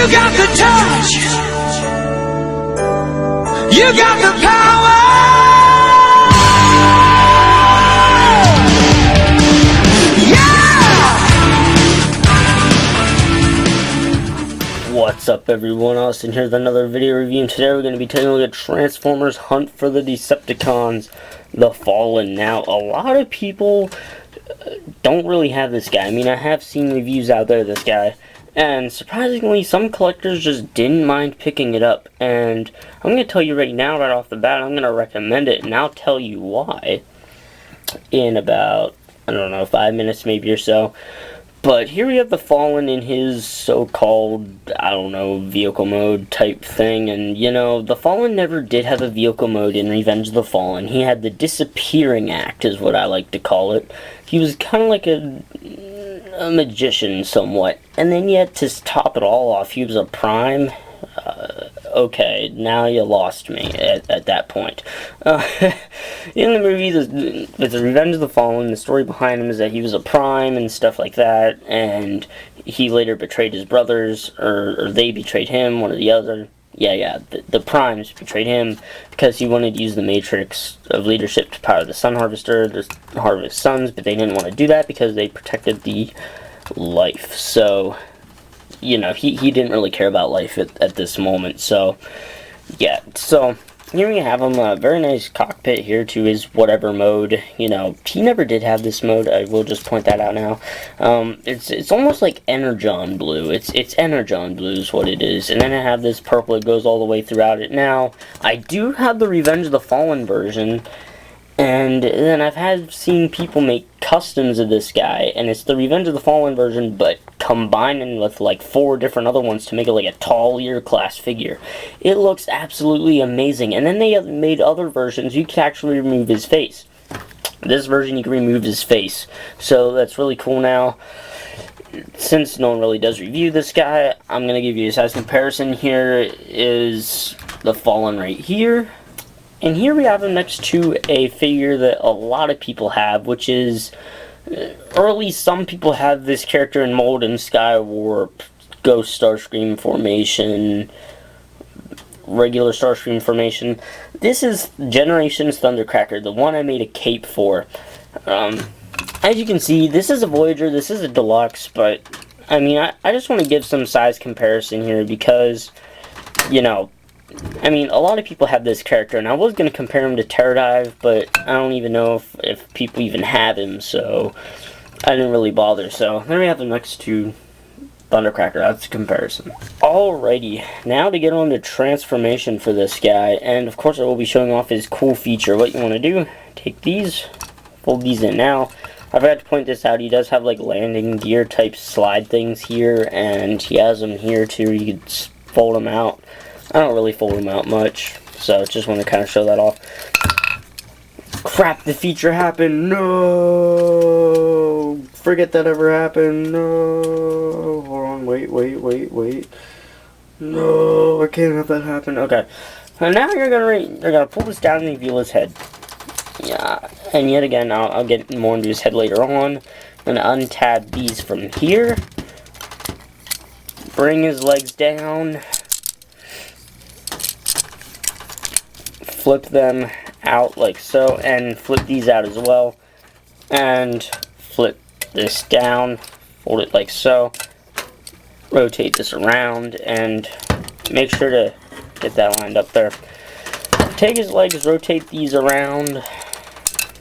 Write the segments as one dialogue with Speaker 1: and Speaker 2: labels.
Speaker 1: You got the touch. You got the power. Yeah!
Speaker 2: What's up everyone, Austin here with another video review, and today we're going to be taking a look at Transformers Hunt for the Decepticons The Fallen. Now, a lot of people don't really have this guy. I mean, I have seen reviews out there of this guy, and surprisingly, some collectors just didn't mind picking it up. And I'm going to tell you right now, right off the bat, I'm going to recommend it, and I'll tell you why in about, I don't know, 5 minutes maybe or so. But here we have the Fallen in his so-called, I don't know, vehicle mode type thing. And, you know, the Fallen never did have a vehicle mode in Revenge of the Fallen. He had the disappearing act, is what I like to call it. He was kind of like a magician, somewhat. And then yet, to top it all off, he was a prime. Okay, now you lost me at that point. In the movie, with the Revenge of the Fallen, the story behind him is that he was a prime and stuff like that, and he later betrayed his brothers, or they betrayed him, one or the other. The primes betrayed him because he wanted to use the matrix of leadership to power the Sun Harvester, the Harvest Suns, but they didn't want to do that because they protected the life. So, you know, he didn't really care about life at this moment. So, yeah. So, here we have him. A very nice cockpit here to his whatever mode. You know, he never did have this mode. I will just point that out now. It's almost like Energon Blue. It's Energon Blue is what it is. And then I have this purple. It goes all the way throughout it. Now, I do have the Revenge of the Fallen version. And then I've seen people make customs of this guy, and it's the Revenge of the Fallen version, but combining with like 4 different other ones to make it like a tall ear class figure. It looks absolutely amazing. And then they have made other versions. You can actually remove his face. This version you can remove his face, so that's really cool. Now, since no one really does review this guy, I'm gonna give you a size comparison. Here is the Fallen right here. And here we have him next to a figure that a lot of people have, which is, or at least some people have this character in mold in Skywarp, Ghost Starscream formation, regular Starscream formation. This is Generations Thundercracker, the one I made a cape for. As you can see, this is a Voyager, this is a Deluxe, but, I mean, I just want to give some size comparison here because, you know, I mean, a lot of people have this character, and I was going to compare him to Terradive, but I don't even know if people even have him, so I didn't really bother. So, there we have him next to Thundercracker. That's a comparison. Alrighty, now to get on to transformation for this guy, and of course I will be showing off his cool feature. What you want to do, take these, fold these in. Now, I forgot to point this out, he does have like landing gear type slide things here, and he has them here too. You can fold them out. I don't really fold them out much, so just want to kind of show that off. Crap, the feature happened. No! Forget that ever happened. No! Hold on, wait. No, I can't have that happen. Okay. So now you're gonna pull this down and reveal his head. Yeah, and yet again, I'll get more into his head later on. I'm gonna untab these from here. Bring his legs down. Flip them out like so, and flip these out as well, and flip this down, fold it like so, rotate this around, and make sure to get that lined up there. Take his legs, rotate these around,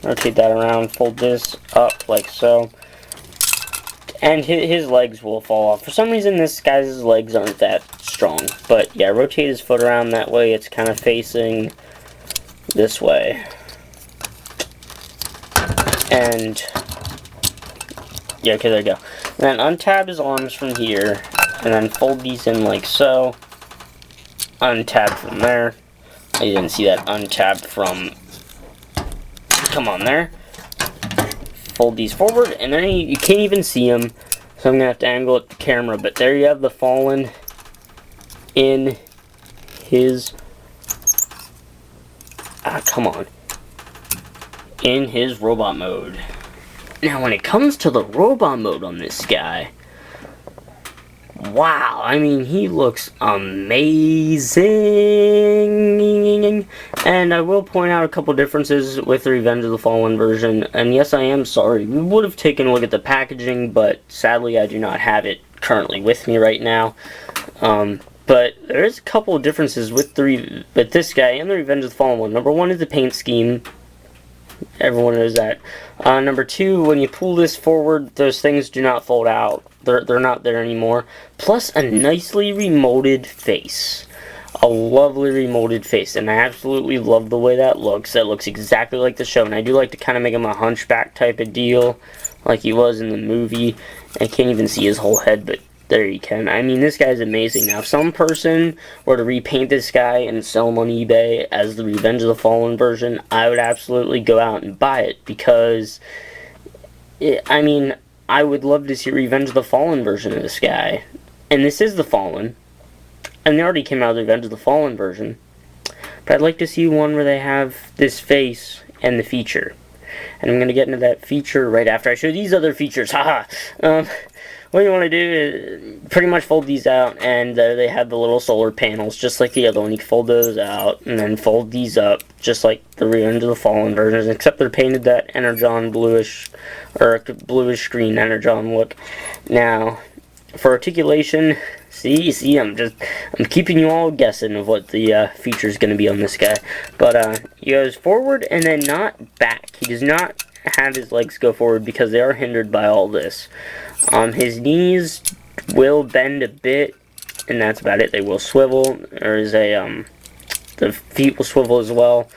Speaker 2: rotate that around, fold this up like so, and his legs will fall off. For some reason this guy's legs aren't that strong, but yeah, rotate his foot around that way, it's kind of facing this way, and yeah, okay, there you go. And then untab his arms from here, and then fold these in like so. Untab from there. I didn't see that untabbed from. Come on there. Fold these forward, and then you can't even see them, so I'm gonna have to angle it the camera. But there you have the Fallen in his. Come on. In his robot mode. Now, when it comes to the robot mode on this guy, wow, I mean, he looks amazing. And I will point out a couple differences with the Revenge of the Fallen version. And yes, I am sorry. We would have taken a look at the packaging, but sadly I do not have it currently with me right now. But there is a couple of differences with this guy and the Revenge of the Fallen one. Number one is the paint scheme. Everyone knows that. Number two, when you pull this forward, those things do not fold out. They're not there anymore. Plus a nicely remoted face. A lovely remoted face. And I absolutely love the way that looks. That looks exactly like the show. And I do like to kind of make him a hunchback type of deal. Like he was in the movie. I can't even see his whole head, but there you can. I mean, this guy's amazing. Now, if some person were to repaint this guy and sell him on eBay as the Revenge of the Fallen version, I would absolutely go out and buy it. Because, I mean, I would love to see Revenge of the Fallen version of this guy. And this is the Fallen. And they already came out of the Revenge of the Fallen version. But I'd like to see one where they have this face and the feature. And I'm going to get into that feature right after I show these other features. Haha! What you want to do is pretty much fold these out, and there they have the little solar panels, just like the other one. You can fold those out, and then fold these up, just like the Revenge of the Fallen versions, except they're painted that Energon bluish, or bluish green Energon look. Now, for articulation, see, I'm keeping you all guessing of what the feature is going to be on this guy. But he goes forward and then not back. He does not have his legs go forward because they are hindered by all this. His knees will bend a bit, and that's about it. They will swivel. There is a the feet will swivel as well.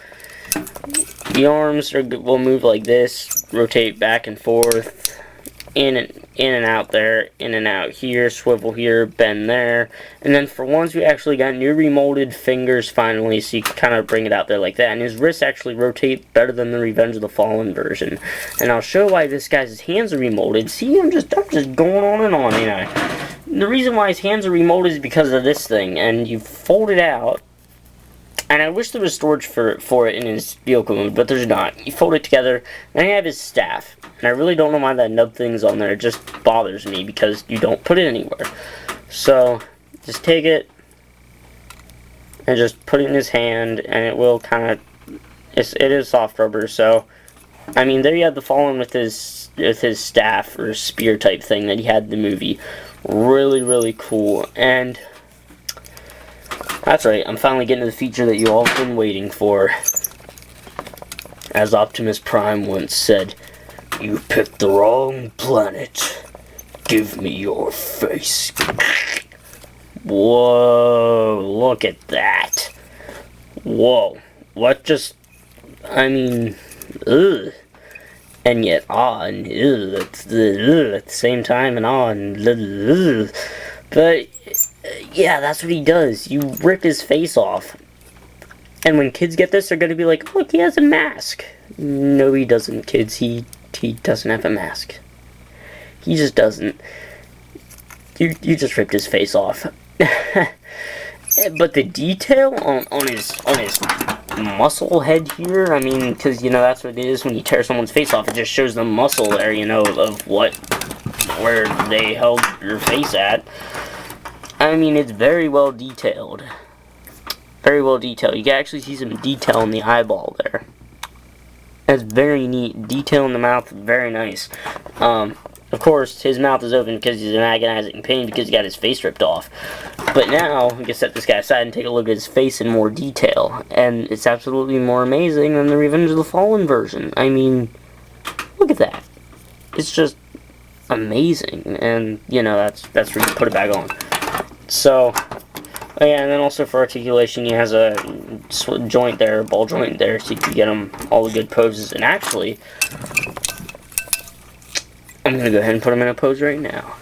Speaker 2: The arms will move like this, rotate back and forth, in and out there, in and out here, swivel here, bend there. And then for once we actually got new remolded fingers finally, so you can kind of bring it out there like that. And his wrists actually rotate better than the Revenge of the Fallen version. And I'll show why this guy's hands are remolded. See, I'm just going on and on, you know. The reason why his hands are remolded is because of this thing. And you fold it out. And I wish there was storage for it in his vehicle mode, but there's not. You fold it together, and you have his staff. And I really don't know why that nub thing's on there. It just bothers me because you don't put it anywhere. So, just take it and just put it in his hand, and it will kind of... It is soft rubber, so... I mean, there you have the Fallen with his staff, or spear type thing that he had in the movie. Really, really cool. And... that's right, I'm finally getting to the feature that you all have been waiting for. As Optimus Prime once said, "You picked the wrong planet. Give me your face." Whoa, look at that. Whoa, what just... I mean, ugh. And yet on, ugh, at the same time, and on, ugh. But... yeah, that's what he does. You rip his face off. And when kids get this, they're going to be like, look, he has a mask. No, he doesn't, kids. He doesn't have a mask. He just doesn't. You just ripped his face off. But the detail on his muscle head here, I mean, because, you know, that's what it is when you tear someone's face off. It just shows the muscle there, you know, of where they held your face at. I mean, it's very well detailed. Very well detailed. You can actually see some detail in the eyeball there. That's very neat. Detail in the mouth, very nice. Of course, his mouth is open because he's in agonizing pain because he got his face ripped off. But now, we can set this guy aside and take a look at his face in more detail. And it's absolutely more amazing than the Revenge of the Fallen version. I mean, look at that. It's just amazing. And, you know, that's where you put it back on. So, oh yeah, and then also for articulation, he has a joint there, ball joint there, so you can get him all the good poses. And actually, I'm going to go ahead and put him in a pose right now.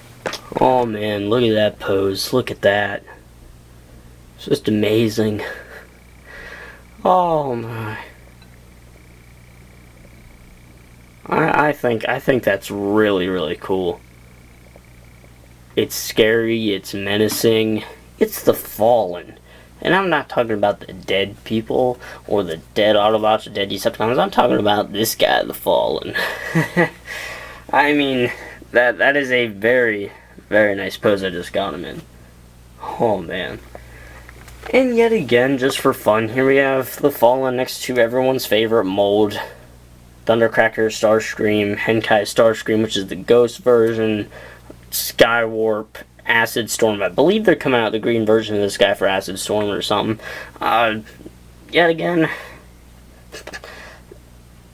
Speaker 2: Oh man, look at that pose. Look at that. It's just amazing. Oh my. I think that's really, really cool. It's scary, it's menacing, it's the Fallen. And I'm not talking about the dead people, or the dead Autobots, or dead Decepticons. I'm talking about this guy, the Fallen. I mean, that is a very, Very nice pose I just got him in. Oh, man. And yet again, just for fun, here we have the Fallen next to everyone's favorite mold. Thundercracker, Starscream, Henkai Starscream, which is the ghost version, Skywarp, Acid Storm. I believe they're coming out the green version of this guy for Acid Storm or something. Yet again,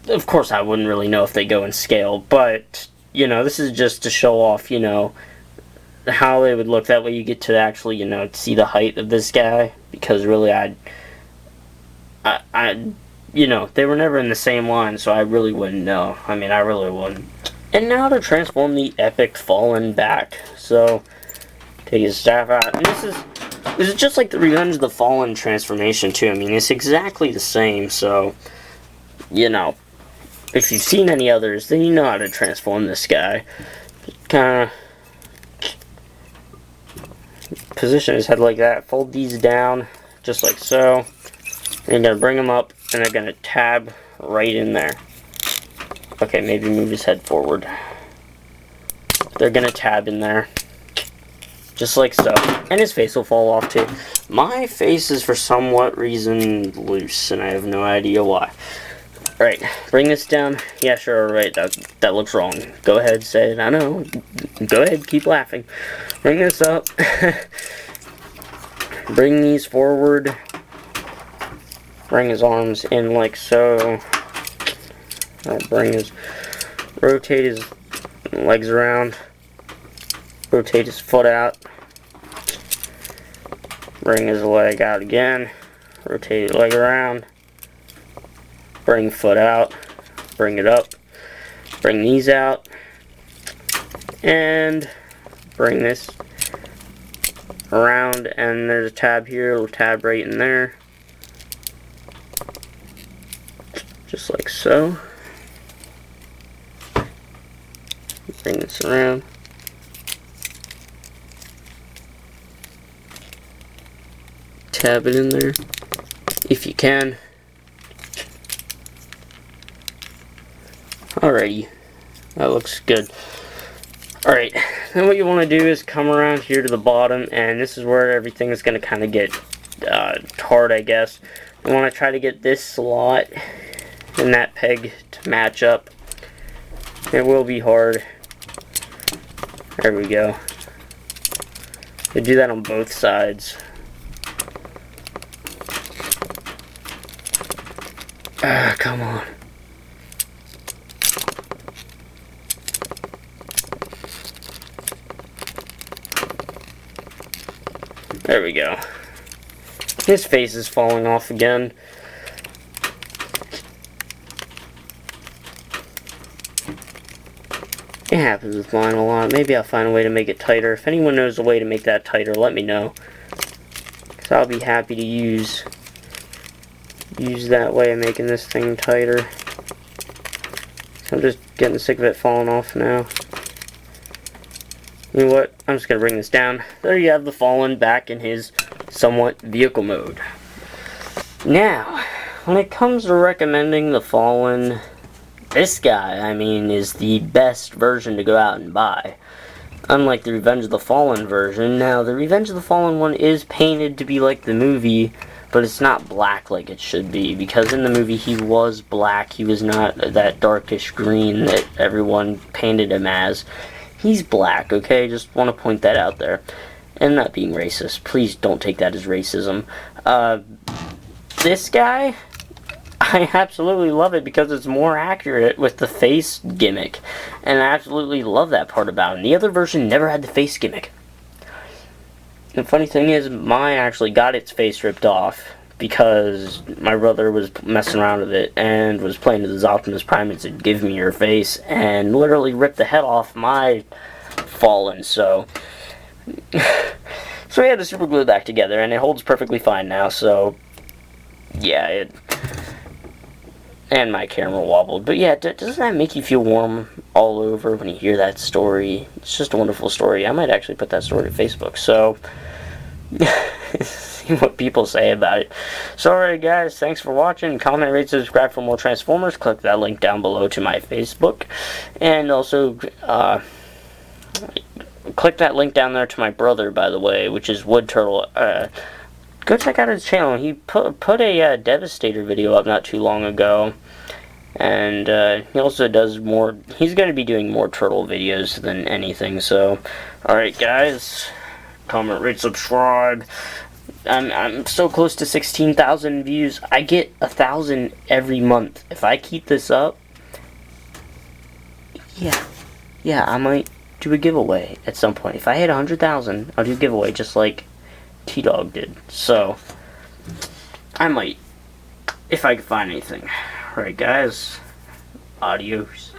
Speaker 2: of course I wouldn't really know if they go in scale, but, you know, this is just to show off, you know, how they would look. That way you get to actually, you know, see the height of this guy, because really you know, they were never in the same line, so I really wouldn't know. I mean, I really wouldn't. And now to transform the epic Fallen back. So, take his staff out. And this is just like the Revenge of the Fallen transformation, too. I mean, it's exactly the same, so, you know, if you've seen any others, then you know how to transform this guy. Kind of position his head like that. Fold these down, just like so. And you're going to bring them up, and they're going to tab right in there. Okay, maybe move his head forward. They're going to tab in there. Just like so. And his face will fall off too. My face is for somewhat reason loose, and I have no idea why. Alright, bring this down. Yeah, sure, alright, that looks wrong. Go ahead, say it. I know. Go ahead, keep laughing. Bring this up. Bring these forward. Bring his arms in like so. Rotate his legs around. Rotate his foot out. Bring his leg out again. Rotate his leg around. Bring foot out. Bring it up. Bring these out. And bring this around. And there's a tab here. A little tab right in there. Just like so. Bring this around. Tab it in there, if you can. Alrighty, that looks good. Alright, then what you want to do is come around here to the bottom, and this is where everything is going to kind of get hard, I guess. You want to try to get this slot and that peg to match up. It will be hard. There we go. You do that on both sides. Ah, come on. There we go. His face is falling off again. It happens with mine a lot. Maybe I'll find a way to make it tighter. If anyone knows a way to make that tighter, let me know. Because I'll be happy to use that way of making this thing tighter. I'm just getting sick of it falling off now. You know what? I'm just going to bring this down. There you have the Fallen back in his somewhat vehicle mode. Now, when it comes to recommending the Fallen, this guy, I mean, is the best version to go out and buy. Unlike the Revenge of the Fallen version. Now, the Revenge of the Fallen one is painted to be like the movie, but it's not black like it should be, because in the movie he was black. He was not that darkish green that everyone painted him as. He's black, okay? Just want to point that out there. And not being racist. Please don't take that as racism. This guy, I absolutely love it because it's more accurate with the face gimmick. And I absolutely love that part about him. The other version never had the face gimmick. The funny thing is, mine actually got its face ripped off because my brother was messing around with it and was playing with his Optimus Prime and said, "Give me your face," and literally ripped the head off my Fallen. So we had to super glue it back together, and it holds perfectly fine now. So yeah, and my camera wobbled. But yeah, doesn't that make you feel warm all over when you hear that story? It's just a wonderful story. I might actually put that story to Facebook. So see what people say about it. So alright guys, thanks for watching. Comment, rate, subscribe for more Transformers. Click that link down below to my Facebook. And also click that link down there to my brother, by the way, which is Wood Turtle. Go check out his channel. He put a Devastator video up not too long ago. And he also does more. He's going to be doing more turtle videos than anything. So, alright guys, comment, rate, subscribe. I'm so close to 16,000 views. I get 1,000 every month. If I keep this up, yeah, I might do a giveaway at some point. If I hit 100,000, I'll do a giveaway just like T-Dog did. So, I might, if I can find anything. Alright guys, adios.